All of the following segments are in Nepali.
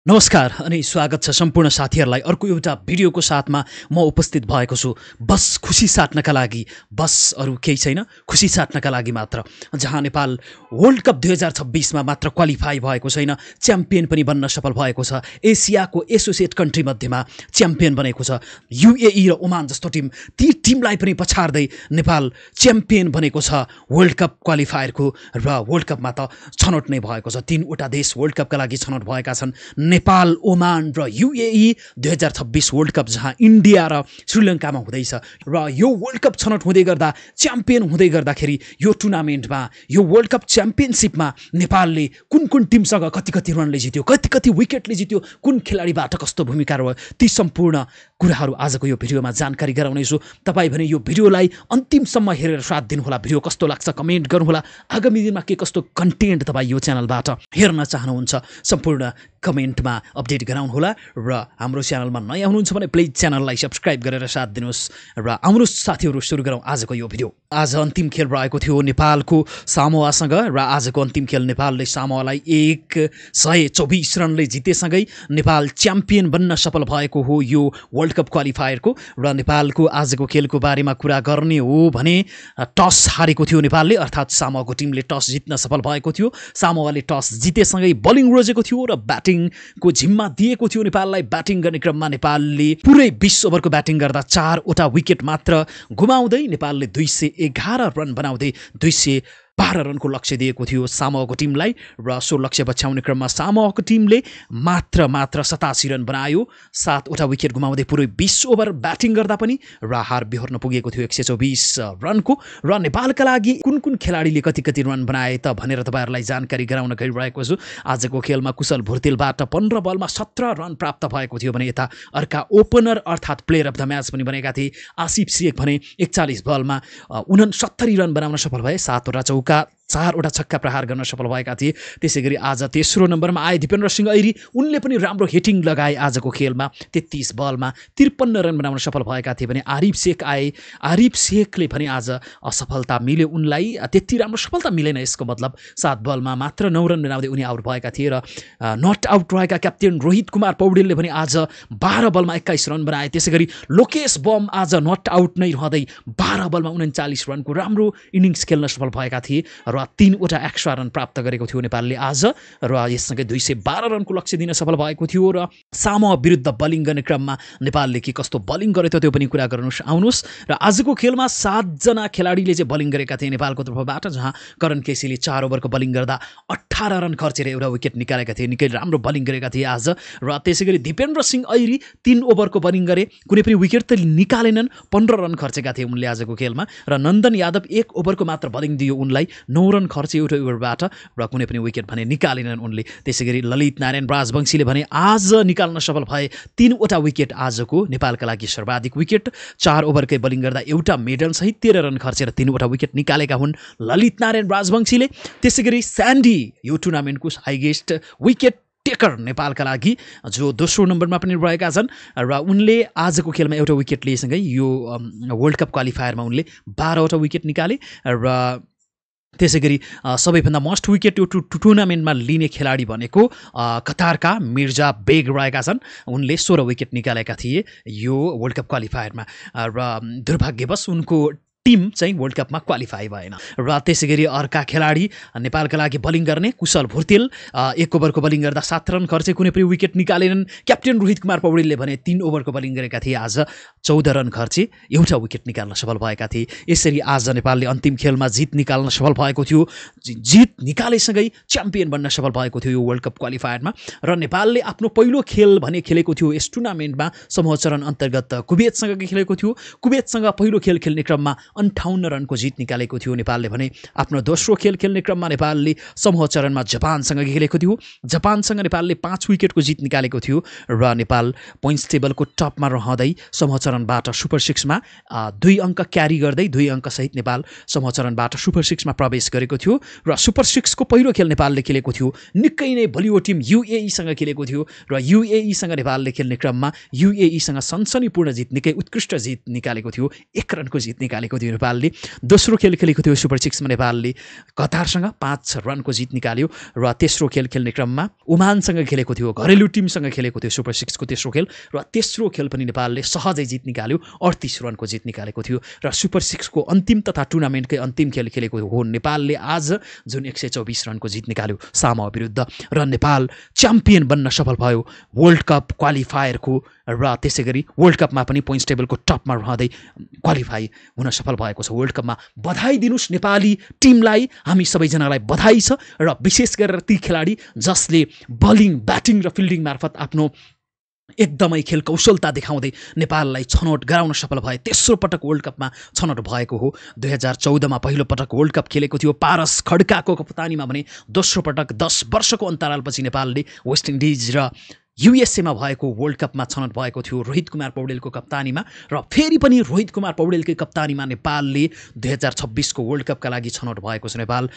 नमस्कार अनि स्वागत छ सम्पूर्ण साथीहरूलाई अर्को एउटा भिडियोको साथमा म उपस्थित भएको छु। बस खुसी साट्नका लागि, बस अरू केही छैन, खुसी साट्नका लागि मात्र। जहाँ नेपाल वर्ल्ड कप 2026 मा मात्र क्वालिफाई भएको छैन, च्याम्पियन पनि बन्न सफल भएको छ। एसियाको एसोसिएट कन्ट्री मध्येमा च्याम्पियन बनेको छ। युएई र ओमान जस्तो टिम, ती टिमलाई पनि पछाड्दै नेपाल च्याम्पियन बनेको छ वर्ल्ड कप क्वालिफायरको। र वर्ल्ड कपमा त छनौट नै भएको छ। 3 वटा देश वर्ल्ड कपका लागि छनौट भएका छन्, नेपाल, ओमान र युएई। 2026 वर्ल्ड कप जहाँ इन्डिया र श्रीलङ्कामा हुँदैछ। र यो वर्ल्ड कप छनौट हुँदै गर्दा, च्याम्पियन हुँदै गर्दाखेरि यो टुर्नामेन्टमा, यो वर्ल्ड कप च्याम्पियनसिपमा नेपालले कुन कुन टिमसँग कति कति रनले जित्यो, कति कति विकेटले जित्यो, कुन खेलाडीबाट कस्तो भूमिका रह्यो, ती सम्पूर्ण कुराहरू आजको यो भिडियोमा जानकारी गराउनेछु। तपाईँ भने यो भिडियोलाई अन्तिमसम्म हेरेर साथ दिनुहोला। भिडियो कस्तो लाग्छ कमेन्ट गर्नुहोला। आगामी दिनमा के कस्तो कन्टेन्ट तपाईँ यो च्यानलबाट हेर्न चाहनुहुन्छ सम्पूर्ण कमेन्टमा अपडेट गराउनुहोला। र हाम्रो च्यानलमा नयाँ हुनुहुन्छ भने प्लिज च्यानललाई सब्सक्राइब गरेर साथ दिनुहोस्। र आउनुहोस् साथीहरू, सुरु गरौँ आजको यो भिडियो। आज अन्तिम खेल रहेको थियो नेपालको सामोआसँग। र आजको अन्तिम खेल नेपालले सामोआलाई 124 रनले जितेसँगै नेपाल च्याम्पियन बन्न सफल भएको हो यो वर्ल्ड कप क्वालिफायरको। र नेपालको आजको खेलको बारेमा कुरा गर्ने हो भने टस हारेको थियो नेपालले, अर्थात् सामोआको टिमले टस जित्न सफल भएको थियो। सामोआले टस जितेसँगै बलिङ रोजेको थियो र ब्याटिङको जिम्मा दिएको थियो नेपाललाई। ब्याटिङ गर्ने क्रममा नेपालले पुरै 20 ओभरको ब्याटिङ गर्दा 4 वटा विकेट मात्र गुमाउँदै नेपालले 211 रन बनाउँदै 212 रनको लक्ष्य दिएको थियो सामोआको टिमलाई। र सो लक्ष्य पछ्याउने क्रममा सामोआको टिमले मात्र 87 रन बनायो, 7 वटा विकेट गुमाउँदै पुरै 20 ओभर ब्याटिङ गर्दा पनि। र हार बिहोर्न पुगेको थियो 124 रनको। र नेपालका लागि कुन कुन खेलाडीले कति कति रन बनाए त भनेर तपाईँहरूलाई जानकारी गराउन गइरहेको छु। आजको खेलमा कुशल भुर्तेलबाट 15 बलमा 17 रन प्राप्त भएको थियो भने यता अर्का ओपनर अर्थात् प्लेयर अफ द म्याच पनि बनेका थिए आसिफ शेख भने 41 बलमा 69 रन बनाउन सफल भए। 7 वटा चौका, 4 वटा छक्का प्रहार गर्न सफल भएका थिए। त्यसै गरी आज तेस्रो नम्बरमा आए दिपेन्द्र सिंह ऐरी। उनले पनि राम्रो हिटिङ लगाए आजको खेलमा। 33 बलमा 53 रन बनाउन सफल भएका थिए भने आरिफ शेख आए। आरिफ शेखले पनि आज असफलता मिल्यो उनलाई, त्यति राम्रो सफलता मिलेन यसको मतलब। 7 बलमा मात्र 9 रन बनाउँदै उनी आउट भएका थिए। र नट आउट रहेका क्याप्टेन रोहित कुमार पौडेलले पनि आज 12 बलमा 21 रन बनाए। त्यसै गरी लोकेश बम आज नट आउट नै रहँदै 12 बलमा 39 रनको राम्रो इनिङ्स खेल्न सफल भएका थिए। र 3 वटा एक्स्ट्रा रन प्राप्त गरेको थियो नेपालले आज। र यससँगै 212 रनको लक्ष्य दिन सफल भएको थियो। र सामोआ विरुद्ध बलिङ गर्ने क्रममा नेपालले के कस्तो बलिङ गरे त त्यो पनि कुरा गर्नुहोस् आउनुहोस्। र आजको खेलमा 7 जना खेलाडीले चाहिँ बलिङ गरेका थिए नेपालको तर्फबाट, जहाँ करण केसीले 4 ओभरको बलिङ गर्दा 18 रन खर्चेर एउटा विकेट निकालेका थिए। निकै राम्रो बलिङ गरेका थिए आज। र त्यसै गरी दिपेन्द्र सिंह ऐरी 3 ओभरको बलिङ गरे, कुनै पनि विकेट त निकालेनन्, 15 रन खर्चेका थिए उनले आजको खेलमा। र नन्दन यादव 1 ओभरको मात्र बलिङ दियो उनलाई, 9 रन खर्चे एउटा ओभरबाट र कुनै पनि विकेट भने निकालेनन् उनले। त्यसै गरी ललित नारायण राजवंशीले भने आज निकाल्न सफल भए 3 वटा विकेट। आजको नेपालका लागि सर्वाधिक विकेट, 4 ओभरकै बलिङ गर्दा एउटा मेडल सहित 13 रन खर्चेर 3 वटा विकेट निकालेका हुन् ललित नारायण राजवंशीले। त्यसै गरी स्यान्डी यो टुर्नामेन्टको हाइएस्ट विकेट टेकर नेपालका लागि, जो दोस्रो नम्बरमा पनि रहेका छन्। र उनले आजको खेलमा एउटा विकेट लिएसँगै यो वर्ल्ड कप क्वालिफायरमा उनले 12 वटा विकेट निकाले। र त्यसै गरी सबैभन्दा मस्ट विकेट यो टुर्नामेन्टमा लिने खेलाडी भनेको कतारका मिर्जा बेग रहेका छन्। उनले 16 विकेट निकालेका थिए यो वर्ल्ड कप क्वालिफायरमा। र दुर्भाग्यवश उनको टिम चाहिँ वर्ल्ड कपमा क्वालिफाई भएन। र त्यसै गरी अर्का खेलाडी नेपालका लागि बलिङ गर्ने कुशल भुर्तेल 1 ओभरको बलिङ गर्दा 7 रन खर्चे, कुनै पनि विकेट निकालेनन्। क्याप्टेन रोहित कुमार पौडेलले भने 3 ओभरको बलिङ गरेका थिए आज, 14 रन खर्चे, एउटा विकेट निकाल्न सफल भएका थिए। यसरी आज नेपालले अन्तिम खेलमा जित निकाल्न सफल भएको थियो। जित निकालेसँगै च्याम्पियन बन्न सफल भएको थियो यो वर्ल्ड कप क्वालिफायरमा। र नेपालले आफ्नो पहिलो खेल भने खेलेको थियो यस टुर्नामेन्टमा, समूह चरण अन्तर्गत कुवेतसँग खेलेको थियो। कुवेतसँग पहिलो खेल खेल्ने क्रममा 58 रनको जित निकालेको थियो नेपालले भने। आफ्नो दोस्रो खेल खेल्ने क्रममा नेपालले समूह चरणमा जापानसँग खेलेको थियो। जापानसँग नेपालले 5 विकेटको जित निकालेको थियो। र नेपाल पोइन्ट्स टेबलको टपमा रहँदै समूह चरणबाट सुपर 6 मा 2 अङ्क क्यारी गर्दै 2 अङ्क सहित नेपाल समूह चरणबाट सुपर 6 मा प्रवेश गरेको थियो। र सुपर 6 को पहिलो खेल नेपालले खेलेको थियो, निकै नै बलियो टिम युएई सँग खेलेको थियो। र युएई सँग नेपालले खेल्ने क्रममा युएई सँग सनसनीपूर्ण जित, निकै उत्कृष्ट जित निकालेको थियो, 1 रनको जित निकालेको थियो नेपालले। दोस्रो खेल खेलेको थियो सुपर 6 मा नेपालले कतारसँग 5 रनको जित निकाल्यो र तेस्रो खेल खेल्ने क्रममा ओमानसँग खेलेको थियो, घरेलु टिमसँग खेलेको थियो सुपर 6 को तेस्रो खेल र तेस्रो खेल पनि नेपालले सहजै जित निकाल्यो, 38 रनको जित निकालेको थियो र सुपर 6 को अन्तिम तथा टुर्नामेन्टकै अन्तिम खेल खेलेको हो नेपालले आज, जुन 124 रनको जित निकाल्यो सामोआ विरुद्ध र नेपाल च्याम्पियन बन्न सफल भयो वर्ल्ड कप क्वालिफायरको र त्यसै गरी वर्ल्ड कपमा पनि पोइन्ट्स टेबलको टपमा रहँदै क्वालिफाई हुन सफल भएको छ। वर्ल्ड कपमा बधाई दिनुस् नेपाली टिमलाई, हामी सबैजनालाई बधाई छ र विशेष गरेर ती खेलाडी जसले बलिङ, ब्याटिङ र फिल्डिङ मार्फत आफ्नो एकदमै खेल कौशलता देखाउँदै नेपाललाई छनौट गराउन सफल भए। तेस्रो पटक वर्ल्ड कपमा छनौट भएको हो। 2014 मा पहिलो पटक वर्ल्ड कप खेलेको थियो पारस खड्काको कप्तानीमा भने दोस्रो पटक 10 वर्षको अन्तरालपछि नेपालले वेस्ट इन्डिज र युएसएमा भएको वर्ल्ड कपमा छनौट भएको थियो रोहित कुमार पौडेलको कप्तानीमा र फेरि पनि रोहित कुमार पौडेलकै कप्तानीमा नेपालले 2026 को वर्ल्ड कपका लागि छनौट भएको छ। नेपाल,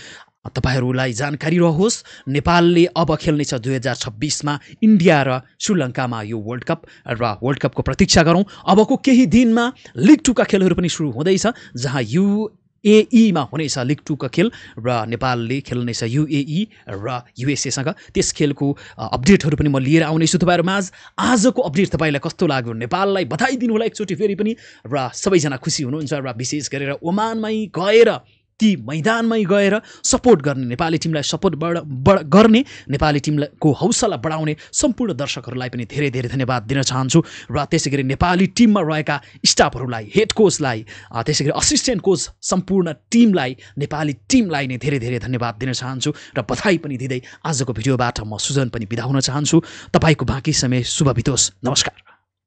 तपाईहरूलाई जानकारी रहोस्, नेपालले अब खेल्नेछ 2026 मा इन्डिया र श्रीलङ्कामा यो वर्ल्ड कप र वर्ल्ड कपको प्रतीक्षा गरौँ। अबको केही दिनमा लिग 2 का खेलहरू पनि सुरु हुँदैछ, जहाँ UAE मा हुनेछ लिग 2 का खेल र नेपालले खेल्नेछ UAE र युएसएसँग। त्यस खेलको अपडेटहरू पनि म लिएर आउनेछु तपाईँहरूमाझ। आजको अपडेट तपाईँलाई कस्तो लाग्यो? नेपाललाई बधाई दिनु होला एकचोटि फेरि पनि, र सबैजना खुसी हुनुहुन्छ र विशेष गरेर ओमानमै गएर ती मैदानमै गएर सपोर्ट गर्ने, नेपाली टिमलाई सपोर्ट गर्ने, नेपाली टिमको हौसला बढाउने सम्पूर्ण दर्शकहरूलाई पनि धेरै धेरै धन्यवाद दिन चाहन्छु र त्यसै गरी नेपाली टिममा रहेका स्टाफहरूलाई, हेड कोचलाई, त्यसै गरी असिस्टेन्ट कोच, सम्पूर्ण टिमलाई, नेपाली टिमलाई नै धेरै धेरै धन्यवाद दिन चाहन्छु र बधाई पनि दिँदै आजको भिडियोबाट म सुजन पनि बिदा हुन चाहन्छु। तपाईँको बाँकी समय शुभ बितोस्। नमस्कार।